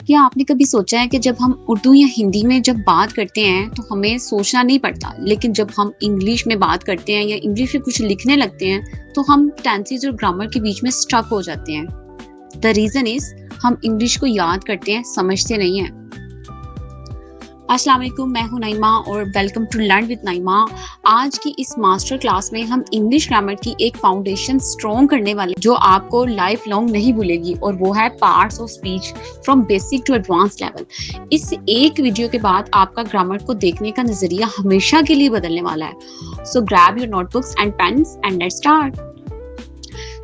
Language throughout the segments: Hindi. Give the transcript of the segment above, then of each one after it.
क्या आपने कभी सोचा है कि जब हम उर्दू या हिंदी में जब बात करते हैं तो हमें सोचना नहीं पड़ता, लेकिन जब हम इंग्लिश में बात करते हैं या इंग्लिश में कुछ लिखने लगते हैं तो हम टेंसेस और ग्रामर के बीच में स्टक हो जाते हैं। द रीजन इज हम इंग्लिश को याद करते हैं, समझते नहीं हैं। अस्सलाम वालेकुम, मैं हूं नाइमा और welcome to learn with Naima. आज की इस मास्टर क्लास में हम इंग्लिश ग्रामर की एक फाउंडेशन स्ट्रॉन्ग करने वाले जो आपको लाइफ लॉन्ग नहीं भूलेगी, और वो है parts of speech from basic to advance level. इस एक वीडियो के बाद आपका ग्रामर को देखने का नजरिया हमेशा के लिए बदलने वाला है। सो grab your notebooks and pains and let's start.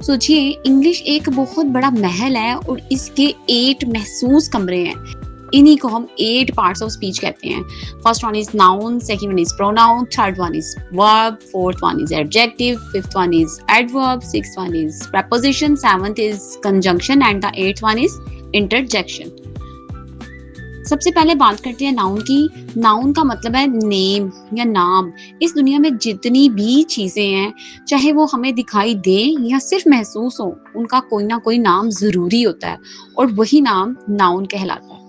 सोचिए, इंग्लिश एक बहुत बड़ा महल है और इसके 8 महसूस कमरे हैं। इन्हीं को हम 8 पार्ट्स ऑफ स्पीच कहते हैं। First one is noun, second one is pronoun, third one is verb, fourth one is adjective, fifth one is adverb, sixth one is preposition, seventh is conjunction and the eighth one is interjection. सबसे पहले बात करते हैं नाउन की। नाउन का मतलब है नेम या नाम। इस दुनिया में जितनी भी चीजें हैं, चाहे वो हमें दिखाई दे या सिर्फ महसूस हो, उनका कोई ना कोई नाम जरूरी होता है और वही नाम नाउन कहलाता है।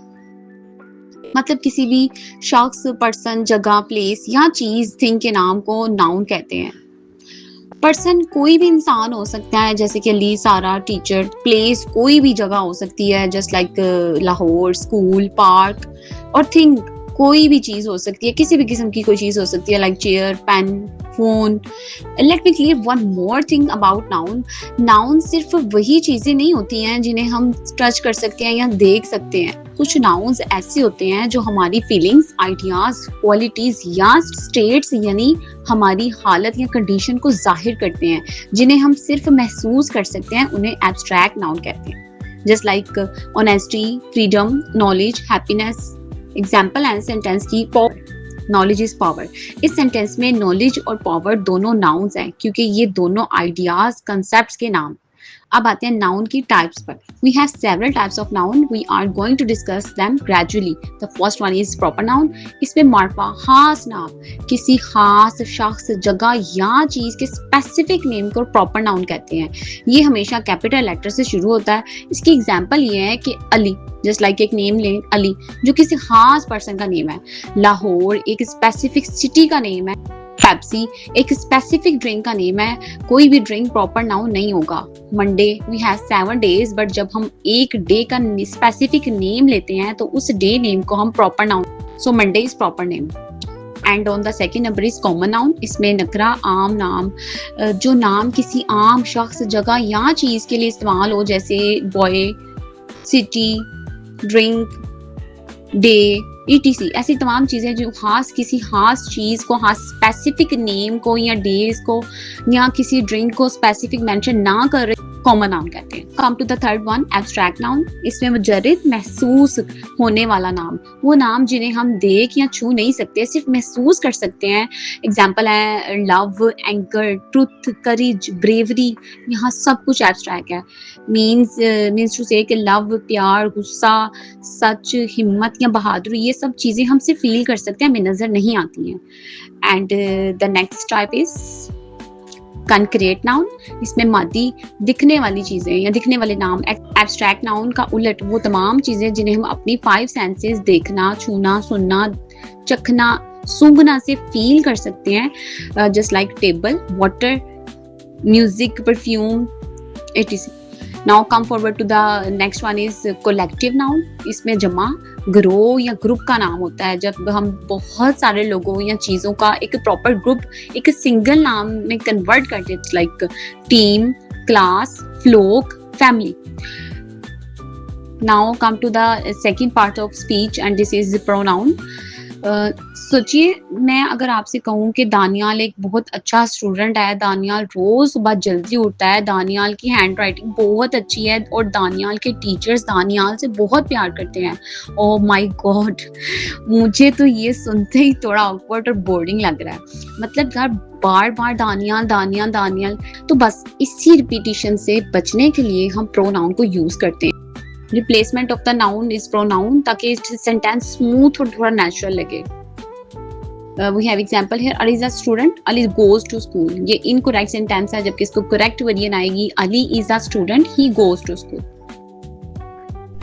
मतलब किसी भी शख्स, पर्सन, जगह, प्लेस या चीज, थिंग के नाम को नाउन कहते हैं। पर्सन कोई भी इंसान हो सकता है, जैसे कि अली, सारा, टीचर। प्लेस कोई भी जगह हो सकती है, just like Lahore, school, park. और थिंग कोई भी चीज हो सकती है, किसी भी किस्म की कोई चीज हो सकती है, like chair, pen, phone. Let me clear one more thing about noun. Noun सिर्फ वही चीजें नहीं होती हैं जिन्हें हम टच कर सकते हैं या देख सकते हैं। कुछ नाउन्स ऐसे होते हैं जो हमारी फीलिंग्स, आइडियाज, क्वालिटीज या स्टेट्स यानी हमारी हालत या कंडीशन को जाहिर करते हैं, जिन्हें हम सिर्फ महसूस कर सकते हैं। उन्हें एब्स्ट्रैक्ट नाउन कहते हैं। Just like honesty, freedom, knowledge, happiness. Example है सेंटेंस की, नॉलेज इज पावर। इस सेंटेंस में नॉलेज और पावर दोनों नाउन्स हैं, क्योंकि ये दोनों आइडियाज, कंसेप्ट्स के नाम। अब आते हैं नाउन की टाइप्स पर। We have several types of noun, we are going to discuss them gradually. The first one is proper noun. इसमें मार्फा, खास नाम, किसी खास शख्स, जगह या चीज के स्पेसिफिक नेम को प्रॉपर नाउन कहते हैं। ये हमेशा कैपिटल लेटर से शुरू होता है। इसकी एग्जांपल ये है कि अली, जस्ट लाइक एक नेम लें अली, जो किसी खास पर्सन का नेम है। लाहौर एक स्पेसिफिक सिटी का नेम है। पेप्सी एक स्पेसिफिक ड्रिंक का नेम है। कोई भी ड्रिंक प्रॉपर नाउन नहीं होगा। Monday, we have 7 days, but जब हम एक डे का स्पेसिफिक नेम लेते हैं तो उस डे नेम को हम proper noun, so Monday is proper name. And on the second number is common noun. इसमें नकरा, आम नाम, जो नाम किसी आम शख्स, जगह या चीज के लिए इस्तेमाल हो, जैसे boy, city, drink, day, ETC। ऐसी तमाम चीजें जो खास किसी खास चीज को, खास स्पेसिफिक नेम को या डेज को या किसी ड्रिंक को स्पेसिफिक मेंशन ना कर रहे, कॉमन नाउन कहते हैं। Come to the third one, abstract noun. इसमें मुजर्रिद, महसूस होने वाला नाम, वो नाम जिन्हें हम देख या छू नहीं सकते, सिर्फ महसूस कर सकते हैं। एग्जाम्पल है लव, एंकर, ट्रुथ, करेज, ब्रेवरी। यहाँ सब कुछ एब्स्ट्रैक्ट है। मीन्स टू से कि लव, प्यार, गुस्सा, सच, हिम्मत या बहादुरी, ये सब चीजें हम सिर्फ फील कर सकते हैं, हमें नजर नहीं आती हैं। And the next type is concrete noun. इसमें मादी, दिखने वाली चीजें या दिखने वाले नाम। एब्स्ट्रैक्ट नाउन का उलट वो तमाम चीजें जिन्हें हम अपनी 5 सेंसेस, देखना, छूना, सुनना, चखना, सूंघना से फील कर सकते हैं, just like table, water, music, perfume, etc. Now come forward to the next one is collective noun. इसमें जमा, ग्रोह या ग्रुप का नाम होता है। जब हम बहुत सारे लोगों या चीज़ों का एक प्रॉपर ग्रुप एक सिंगल नाम में कन्वर्ट करते हैं, like team, class, flock, family. Now come to the second part of speech and this is the pronoun. सोचिए, मैं अगर आपसे कहूँ कि दानियाल एक बहुत अच्छा स्टूडेंट है, दानियाल रोज सुबह जल्दी उठता है, दानियाल की हैंड राइटिंग बहुत अच्छी है और दानियाल के टीचर्स दानियाल से बहुत प्यार करते हैं। ओह माय गॉड, मुझे तो ये सुनते ही थोड़ा ऑकवर्ड और बोरिंग लग रहा है। मतलब यार, बार बार दानियाल दानियाल दानियाल, तो बस इसी रिपीटिशन से बचने के लिए हम प्रोनाउन को यूज करते हैं। Replacement of the noun is pronoun, ताकि सेंटेंस स्मूथ और थोड़ा नेचुरल लगे। We have example here, Ali is a student, Ali goes to school. ये इनकरेक्ट सेंटेंस है, जबकि इसको करेक्ट वेरिएंट आएगी, Ali is a student, he goes to school.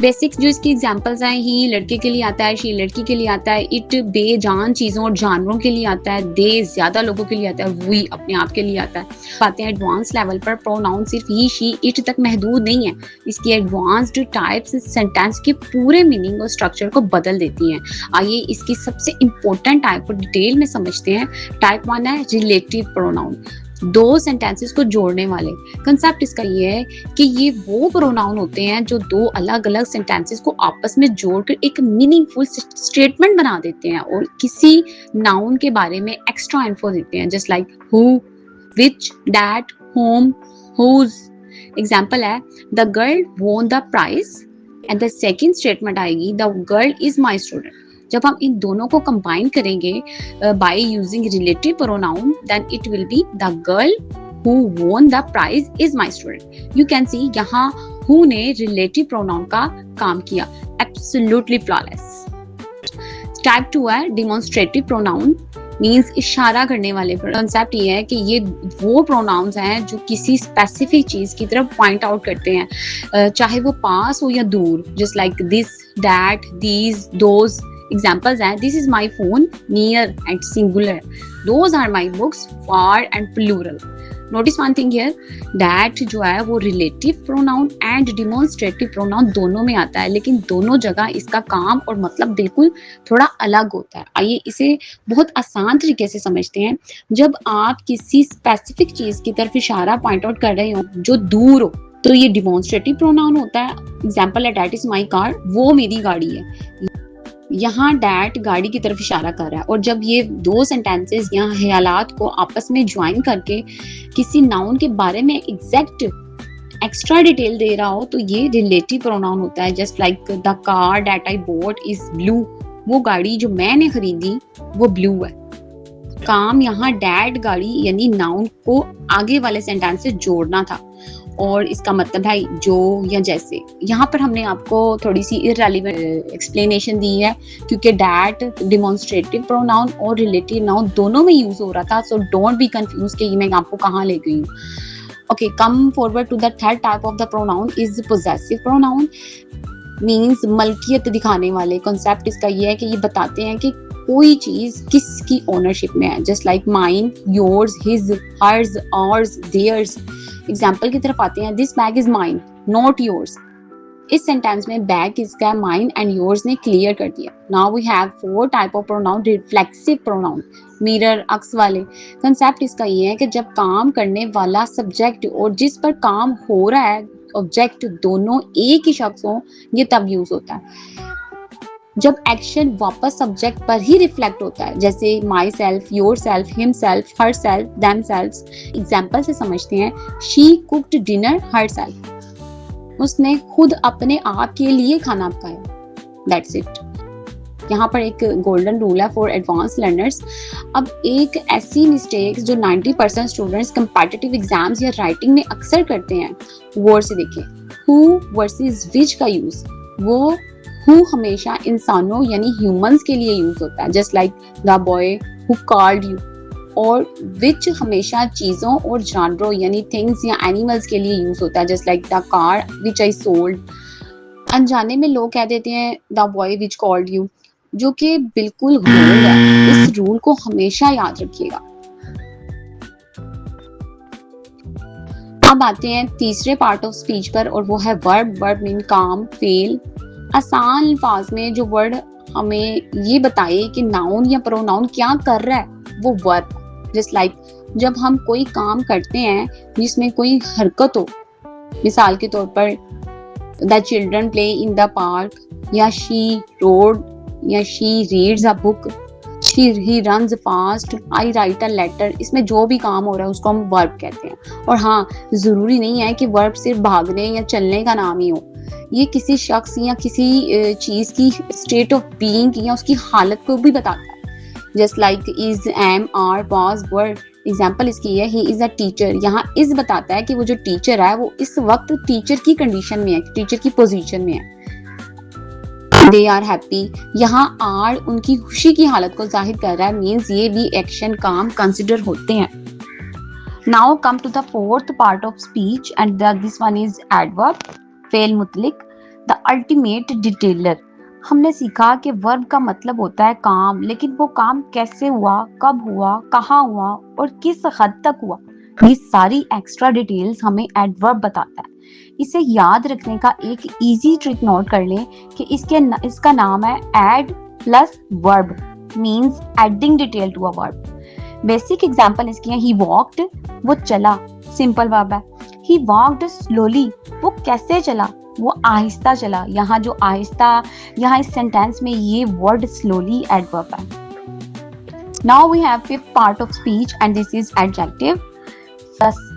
Basics जो इसकी एग्जांपल्स हैं, ही लड़के के लिए आता है, शी लड़की के लिए आता है, इट बेजान चीज़ों और जानवरों के लिए आता है, दे ज़्यादा लोगों के लिए आता है, वी अपने आप के लिए आता है। बातें एडवांस लेवल पर प्रोनाउन सिर्फ ही, शी, इट तक महदूद नहीं है। इसकी एडवांस्ड टाइप्स सेंटेंस के पूरे मीनिंग और स्ट्रक्चर को बदल देती हैं। आइए इसकी सबसे इंपॉर्टेंट टाइप को डिटेल में समझते हैं। टाइप 1 है रिलेटिव प्रोनाउन, दो सेंटेंसेस को जोड़ने वाले। कंसेप्ट इसका ये है कि ये वो प्रोनाउन होते हैं जो दो अलग अलग सेंटेंसेस को आपस में जोड़कर एक मीनिंगफुल स्टेटमेंट बना देते हैं और किसी नाउन के बारे में एक्स्ट्रा इन्फो देते हैं, just like who, which, that, whom, whose. Example है the girl won the prize and the second statement आएगी the girl is my student. जब हम इन दोनों को कंबाइन करेंगे by using relative pronoun, then it will be the girl who won the prize is my student. You can see यहाँ हु ने रिलेटिव प्रोनाउन का काम किया, एब्सोल्युटली फ्लॉलेस। टाइप 2 है डिमॉन्स्ट्रेटिव प्रोनाउन, मीन्स इशारा करने वाले। कंसेप्ट ये है कि ये वो प्रोनाउंस हैं जो किसी स्पेसिफिक चीज की तरफ पॉइंट आउट करते हैं, चाहे वो पास हो या दूर, just like this, that, these, those. Examples हैं this is my phone, near and singular, those are my books, far and plural. Notice one thing here, that जो है वो relative pronoun and demonstrative pronoun दोनों में आता है, लेकिन दोनों जगह इसका काम और मतलब बिल्कुल थोड़ा अलग होता है। आइए इसे बहुत आसान तरीके से समझते हैं। जब आप किसी स्पेसिफिक चीज की तरफ इशारा पॉइंट आउट कर रहे हो जो दूर हो, तो ये डिमॉन्स्ट्रेटिव प्रोनाउन होता है। एग्जाम्पल है डैट इज माई कार, वो मेरी गाड़ी है। यहाँ डैट गाड़ी की तरफ इशारा कर रहा है। और जब ये दो सेंटेंसेस या ख्यालात को आपस में ज्वाइन करके किसी नाउन के बारे में एग्जैक्ट एक्स्ट्रा डिटेल दे रहा हो, तो ये रिलेटिव प्रोनाउन होता है। Just like the car that I bought is blue, वो गाड़ी जो मैंने खरीदी वो ब्लू है। काम यहाँ डैट गाड़ी यानी नाउन को आगे वाले सेंटेंस से जोड़ना था, और इसका मतलब है जो या जैसे। यहाँ पर हमने आपको थोड़ी सी इररेलेवेंट एक्सप्लेनेशन दी है, क्योंकि डैट डिमॉन्स्ट्रेटिव प्रोनाउन और रिलेटिव नाउन दोनों में यूज हो रहा था। सो डोंट बी कंफ्यूज कि मैं आपको कहाँ ले गई हूँ। Okay, come forward to the third type of the pronoun is possessive pronoun, means मलकियत दिखाने वाले। कॉन्सेप्ट इसका ये है कि ये बताते हैं कि कोई चीज किसकी ओनरशिप में है, just like mine, yours, his, hers, ours, theirs. Example की तरफ आते हैं, this bag is mine not yours. इस सेंटेंस में बैग किसका, माइन एंड योर्स ने क्लियर कर दिया। Now we have 4 type of pronoun. Reflexive pronoun, mirror, अक्स वाले। कंसेप्ट इसका ये है कि जब काम करने वाला सब्जेक्ट और जिस पर काम हो रहा है ऑब्जेक्ट दोनों एक ही शख्स हो, ये तब यूज होता है जब एक्शन वापस सब्जेक्ट पर ही रिफ्लेक्ट होता है, जैसे my self, your self, him self, her self, them self. Example से समझते हैं, she cooked dinner her self, उसने खुद अपने आप के लिए खाना पकाया। That's it. यहाँ पर एक गोल्डन रूल है फॉर एडवांस लर्नर्स। अब एक ऐसी मिस्टेक जो 90% स्टूडेंट्स कंपेटिटिव एग्जाम्स या राइटिंग में अक्सर करते हैं, वर्ड से देखिए, हु वर्सेस विच का यूज। वो हु हमेशा इंसानों यानी ह्यूमंस के लिए यूज होता है, just like the boy who called you. और विच हमेशा चीजों और जानवरों यानी थिंग्स या एनिमल्स के लिए यूज होता है, just like the car which I sold. अनजाने में लोग कह देते हैं the boy which called you, जो कि बिल्कुल गलत है। इस रूल को हमेशा याद रखिएगा। अब आते हैं तीसरे पार्ट ऑफ स्पीच पर, और वो है वर्ब। वर्ब मीन काम, फेल। आसान अल्फाज में जो वर्ड हमें ये बताए कि नाउन या प्रोनाउन क्या कर रहा है, वो वर्ब। जस्ट लाइक जब हम कोई काम करते हैं जिसमें कोई हरकत हो, मिसाल के तौर पर the children play in the park, या शी रोड, या she reads a book, he runs fast, I write a letter. इसमें जो भी काम हो रहा है उसको हम वर्ब कहते हैं। और हाँ, जरूरी नहीं है कि वर्ब सिर्फ भागने या चलने का नाम ही हो, ये किसी शख्स या किसी चीज की स्टेट ऑफ बीइंग या उसकी हालत को भी बताता है, just like is, am, are, was, were. Example इसकी है, ही इज अ टीचर। यहाँ इज बताता है कि वो जो टीचर है वो इस वक्त टीचर की कंडीशन में है, टीचर की पोजीशन में है। दे आर हैप्पी, यहाँ आर उनकी खुशी की हालत को जाहिर कर रहा है, मीन्स ये भी एक्शन, काम कंसिडर होते हैं। Now come to the fourth part of speech and this one is adverb, फेल मुतलिक। The ultimate detailer. हमने सीखा कि वर्ब का मतलब होता है काम, लेकिन वो काम कैसे हुआ, कब हुआ, कहाँ हुआ और किस हद तक हुआ, ये सारी एक्स्ट्रा डिटेल्स हमें एडवर्ब बताता है। इसे याद रखने का एक इजी ट्रिक नोट कर लें कि इसका नाम है ad plus verb, means adding detail to a verb. Basic example इसकी है, ही वॉक्ड, वो चला, सिंपल वर्ब है। ही वॉक्ड स्लोली, वो कैसे चला, वो आहिस्ता चला। यहाँ जो आहिस्ता, यहाँ इस सेंटेंस में ये वर्ड स्लोली एडवर्ब है। Now we have fifth part of speech and this is adjective.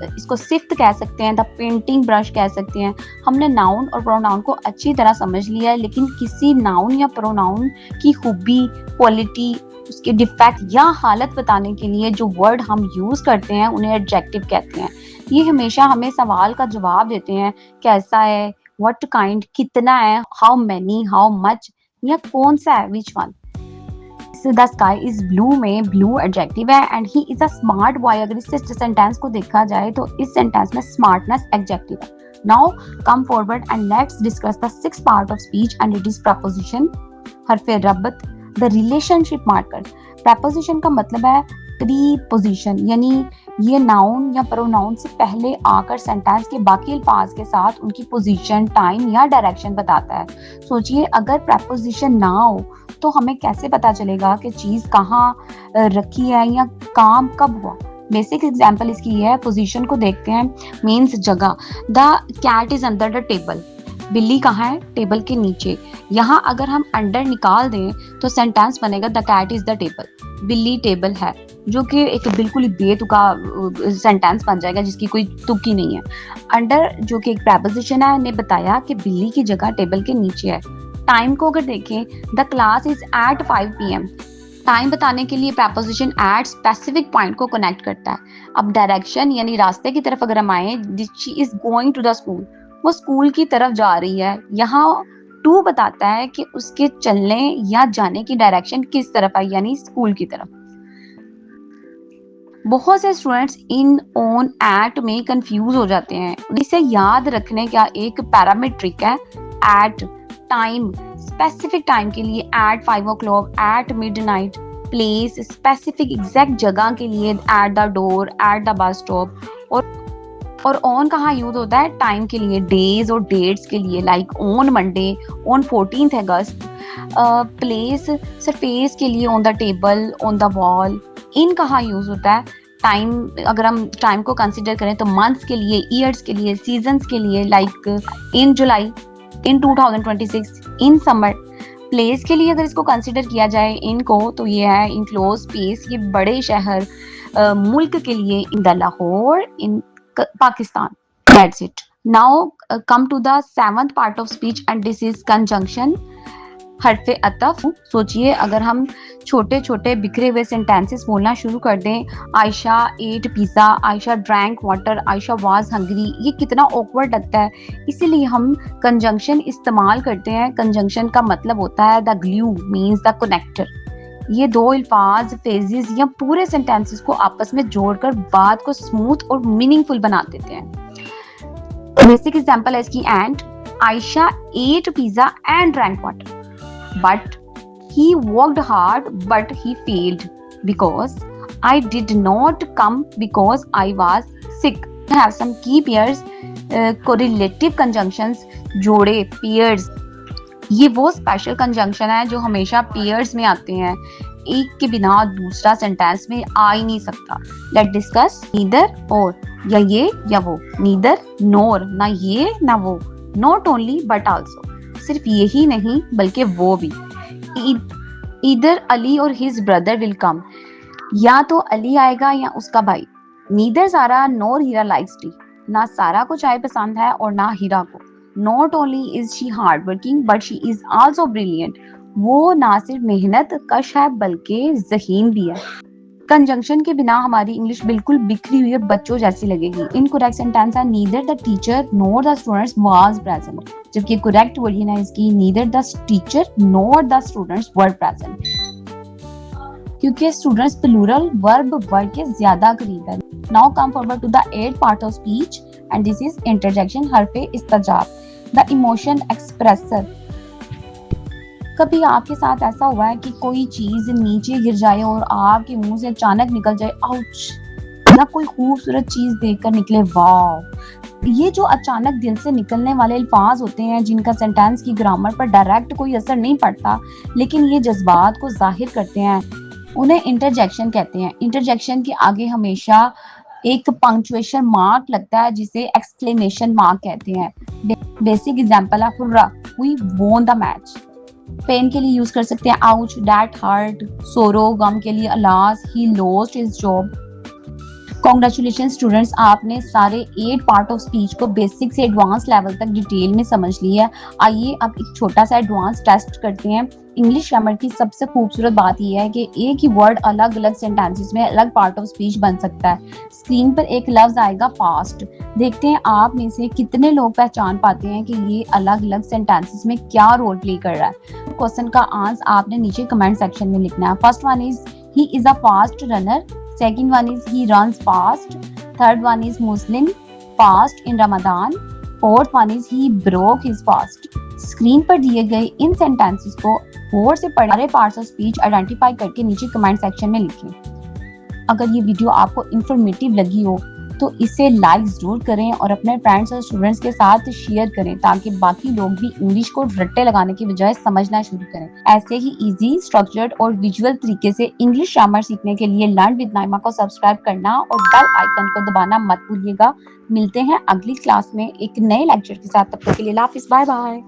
इसको सिफ्थ कह सकते हैं, द पेंटिंग ब्रश कह सकते हैं। हमने नाउन और प्रोनाउन को अच्छी तरह समझ लिया है, लेकिन किसी नाउन या प्रोनाउन की खूबी, क्वालिटी, उसके डिफेक्ट या हालत बताने के लिए जो वर्ड हम यूज करते हैं उन्हें एडजेक्टिव कहते हैं। ये हमेशा हमें सवाल का जवाब देते हैं, कैसा है, व्हाट काइंड, कितना है, हाउ मेनी, हाउ मच, या कौन सा है, which one. The sky is blue में ब्लू एडजेक्टिव है and he is a smart boy. अगर इस सेंटेंस को देखा जाए तो इस सेंटेंस में स्मार्टनेस एडजेक्टिव है। Now come forward and let's discuss the sixth part of speech and it is preposition. हरफे रब्त, द रिलेशनशिप मार्कर। प्रपोजिशन का मतलब है प्रीपोजिशन, यानी ये नाउन या प्रोनाउन से पहले आकर सेंटेंस के बाकी अल्फाज के साथ उनकी पोजीशन, टाइम या डायरेक्शन बताता है। सोचिए अगर प्रपोजिशन ना हो तो हमें कैसे पता चलेगा कि चीज कहाँ रखी है या काम कब हुआ। बेसिक एग्जांपल इसकी ये है, पोजीशन को देखते हैं, मींस जगह। The cat is under the table, बिल्ली कहाँ है, टेबल के नीचे। यहाँ अगर हम अंडर निकाल दें तो सेंटेंस बनेगा the cat is the table, बिल्ली टेबल है, जो कि एक बिल्कुल ही बेतुका सेंटेंस बन जाएगा जिसकी कोई तुक ही नहीं है। अंडर जो कि एक प्रपोजिशन है ने बताया कि बिल्ली की जगह टेबल के नीचे है। टाइम को अगर देखें, the class is at 5 PM। Time बताने के लिए प्रपोजिशन एट स्पेसिफिक पॉइंट को कनेक्ट करता है। अब डायरेक्शन यानी रास्ते की तरफ अगर हम आए, she is going to the school, वो स्कूल की तरफ जा रही है। यहाँ टू बताता है कि उसके चलने या जाने की डायरेक्शन किस तरफ है, यानी स्कूल की तरफ। बहुत से स्टूडेंट्स इन, ऑन, एट में कंफ्यूज हो जाते हैं। इसे याद रखने का एक पैरामीट्रिक है, एट टाइम, स्पेसिफिक टाइम के लिए at 5 o'clock, at midnight. Place, specific exact जगह के लिए at the door, at the bus stop. और ऑन कहाँ यूज होता है, टाइम के लिए, डेज और डेट्स के लिए, like on Monday, on 14th August. Place, surface के लिए on the table, on the wall. In कहाँ यूज होता है, टाइम, अगर हम टाइम को कंसिडर करें तो मंथ्स के लिए, ईयर्स के लिए, सीजन्स के लिए, like in July, in 2026, in summer. Place के लिए अगर इसको कंसिडर किया जाए इनको, तो ये है इनक्लोज स्पेस, ये बड़े शहर। मुल्क के लिए in the Lahore, in Pakistan. That's it. Now come to the seventh part of speech and this is conjunction. हरफे अतफ। सोचिए अगर हम छोटे छोटे बिखरे हुए सेंटेंसेस बोलना शुरू कर दें, Ayesha ate pizza, Ayesha drank water, Ayesha was hungry, ये कितना ऑकवर्ड लगता है। इसीलिए हम कंजंक्शन इस्तेमाल करते हैं। कंजंक्शन का मतलब होता है the glue, means the connector. ये दो अल्फाज, फ्रेजेस या पूरे सेंटेंसेस को आपस में जोड़कर बात को स्मूथ और मीनिंगफुल बना देते हैं। बेसिक एग्जांपल है इसकी, and Ayesha ate pizza and drank water, but he worked hard but he failed because I did not come because I was sick. I have some key pairs, correlative conjunctions, जोड़े, pairs। ये वो स्पेशल कंजंक्शन है जो हमेशा पेयर्स में आते हैं, एक के बिना दूसरा सेंटेंस में आ ही नहीं सकता। लेट डिस्कस, नीदर और, या ये या वो, नीदर नोर, ना ये ना वो, नॉट ओनली बट आल्सो, सिर्फ यही नहीं बल्कि वो भी। ईदर अली और हिज ब्रदर विल कम, या तो अली आएगा या उसका भाई। नीदर सारा नोर हीरा लाइक्स टी, ना सारा को चाय पसंद है और ना हीरा को। Not only is she hard working but she is also brilliant, वो ना सिर्फ मेहनत कश है बल्कि ज़हीन भी है। कंजंक्शन के बिना हमारी इंग्लिश बिल्कुल बिखरी हुई और बच्चों जैसी लगेगी। इनकरेक्ट सेंटेंस है, neither the teacher nor the students was present, जबकि करेक्ट वर्जन है इसकी, neither the teacher nor the students were present, क्योंकि स्टूडेंट्स प्लूरल वर्ब वर्ड के ज्यादा करीब है। Now come forward to the 8th part of speech and this is interjection, हरफे इस्तजाब। The emotion expresser. कभी आपके साथ ऐसा हुआ है कि कोई चीज नीचे गिर जाए और आपके मुंह से अचानक निकल जाए आउच, या कोई खूबसूरत चीज देखकर निकले वाह। ये जो अचानक दिल से निकलने वाले अल्फाज होते हैं जिनका सेंटेंस की ग्रामर पर डायरेक्ट कोई असर नहीं पड़ता, लेकिन ये जज्बात को जाहिर करते हैं, उन्हें इंटरजेक्शन कहते हैं। इंटरजेक्शन के आगे हमेशा एक पंक्चुएशन मार्क लगता है जिसे एक्सक्लेमेशन मार्क कहते हैं। बेसिक एग्जांपल है hurrah, we won the match. Pain के लिए यूज कर सकते हैं आउच, दैट हर्ट। सोरो, गम के लिए alas, he lost his job. Congratulation students, आपने सारे 8 पार्ट ऑफ स्पीच को बेसिक से एडवांस लेवल तक डिटेल में समझ लिया है। आइए अब एक छोटा सा एडवांस टेस्ट करते हैं। इंग्लिश ग्रामर की सबसे खूबसूरत बात यह है कि एक ही वर्ड अलग अलग सेंटेंसेस में अलग पार्ट ऑफ स्पीच बन सकता है। स्क्रीन पर एक लफ्ज आएगा फास्ट, देखते हैं आप में से कितने लोग पहचान पाते हैं कि ये अलग अलग सेंटेंसेस में क्या रोल प्ले कर रहा है। क्वेश्चन का आंसर आपने नीचे कमेंट सेक्शन में लिखना है। First one is he is a fast runner, second one is he runs fast, third one is Muslim fast in Ramadan, fourth one is he broke his fast। Screen पर दिए गए इन सेंटेंसेस को गौर से पढ़े सारे पार्ट्स ऑफ स्पीच आइडेंटिफाई करके नीचे कमेंट सेक्शन में लिखें। अगर ये वीडियो आपको इंफॉर्मेटिव लगी हो तो इसे लाइक जरूर करें और अपने फ्रेंड्स और स्टूडेंट्स के साथ शेयर करें ताकि बाकी लोग भी इंग्लिश को रट्टे लगाने की बजाय समझना शुरू करें। ऐसे ही इजी, स्ट्रक्चर्ड और विजुअल तरीके से इंग्लिश ग्रामर सीखने के लिए लर्न विद नाइमा को सब्सक्राइब करना और बेल आइकन को दबाना मत भूलिएगा। मिलते हैं अगली क्लास में एक नए लेक्चर के साथ, तब तक के लिए हाफिज, बाय बाय।